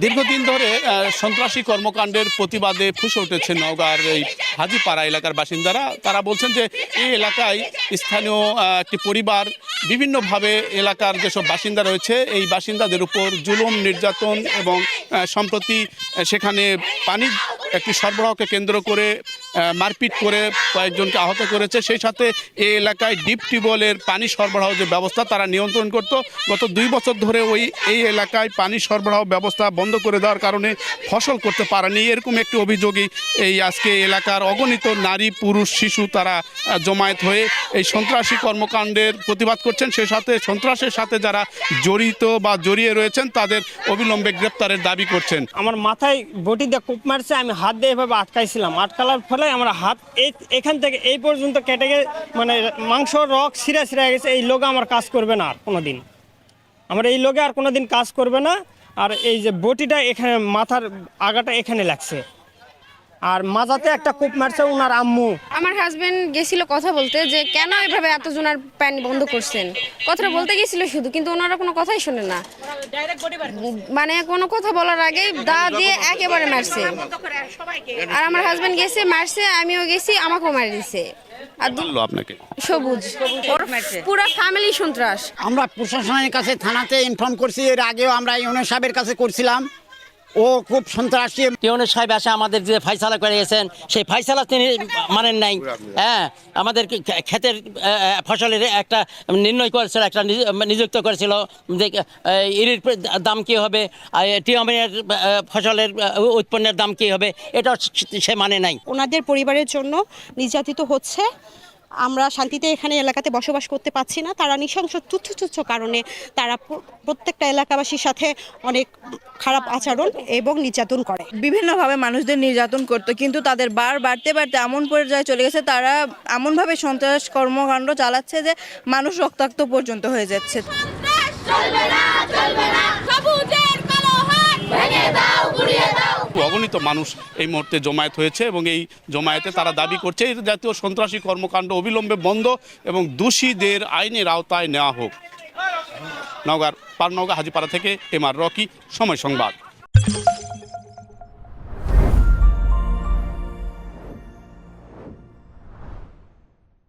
দীর্ঘদিন ধরে সন্ত্রাসী কর্মকাণ্ডের প্রতিবাদে ফুঁসে উঠেছে নওগাঁর এই হাজীপাড়া এলাকার বাসিন্দারা। তারা বলছেন যে এই এলাকায় স্থানীয় একটি পরিবার বিভিন্নভাবে এলাকার যেসব বাসিন্দা রয়েছে এই বাসিন্দাদের উপর জুলুম নির্যাতন এবং সম্প্রতি সেখানে পানির একটি সরবরাহকে কেন্দ্র করে মারপিট করে কয়েকজনকে আহত করেছে। সেই সাথে এই এলাকায় ডিপ টিউবওয়েলের পানি সরবরাহ যে ব্যবস্থা তারা নিয়ন্ত্রণ করত। গত 2 বছর ধরে এই এলাকায় পানি সরবরাহ ব্যবস্থা বন্ধ করে দেওয়ার কারণে ফসল করতে পারেনি, এরকম একটি অভিযোগই এই আজকে এলাকার অগণিত নারী পুরুষ শিশু তারা জমায়েত হয়ে এই সন্ত্রাসী কর্মকাণ্ডের প্রতিবাদ করছেন। সেই সাথে সন্ত্রাসের সাথে যারা জড়িত বা জড়িয়ে রয়েছেন তাদের অবিলম্বে গ্রেপ্তারের দাবি করছেন। আমার মাথায় বটি দিয়ে কূপ মারছে, আমি হাত দিয়ে এভাবে আটকাইছিলাম, আটকালার ফলে আমার হাত এখান থেকে এই পর্যন্ত কেটে গিয়ে মানে মাংস রক ছিঁড়া গেছে। এই লোক আমার কাজ করবে না আর কোনোদিন, আমার এই লোকে আর কোনোদিন কাজ করবে না। আর এই যে বটিটা এখানে মাথার আগাটা এখানে লাগছে, আর মাজাতে একটা কূপ মারছে ওনার আম্মু। আমার হাজবেন্ড গেছিল কথা বলতে যে কেন এভাবে এতজনের পানি বন্ধ করছেন, কথাটা বলতে গেছিল শুধু, কিন্তু ওনারা কোনো কথাই শোনে না। মানে কোনো কথা বলার আগে দা দিয়ে একেবারে মারছে। আর আমার হাজবেন্ড গেছে মারছে, আমিও গেছি, আমাকেও মারি দিছে। আর আপনাকে সবুজ পুরো ফ্যামিলি সন্ত্রাস। আমরা প্রশাসনের কাছে থানাতে ইনফর্ম করছি, এর আগেও আমরা ইউনিয়ন সাহেবের কাছে করছিলাম। ও খুব সন্ত্রাসী। ইউনিয়ন সাহেব এসে আমাদের যে ফাইসালা করে গেছেন সেই ফাইসালা তিনি মানেন নাই। হ্যাঁ, আমাদের ক্ষেতের ফসলের একটা নির্ণয় করেছিল, একটা নিযুক্ত করেছিল যে ইরির দাম কী হবে, টিএমের ফসলের উৎপন্নের দাম কী হবে, এটা সে মানে নাই। ওনাদের পরিবারের জন্য নির্যাতিত হচ্ছে। আমরা শান্তিতে এখানে এলাকাতে বসবাস করতে পারছি না। তারা নৃশংস তুচ্ছ কারণে তারা প্রত্যেকটা এলাকাবাসীর সাথে অনেক খারাপ আচরণ এবং নির্যাতন করে। বিভিন্নভাবে মানুষদের নির্যাতন করতো, কিন্তু তাদের বাড়তে এমন পর্যায়ে চলে গেছে, তারা এমনভাবে সন্ত্রাস কর্মকাণ্ড চালাচ্ছে যে মানুষ রক্তাক্ত পর্যন্ত হয়ে যাচ্ছে। অগণিত মানুষ এই মুহূর্তে জমায়েত হয়েছে এবং এই জমায়েতে তারা দাবি করছে এই জাতীয় সন্ত্রাসী কর্মকাণ্ড অবিলম্বে বন্ধ এবং দোষীদের আইনের আওতায় নেওয়া হোক। নওগাঁ হাজীপাড়া থেকে এমআর রকি, সময় সংবাদ।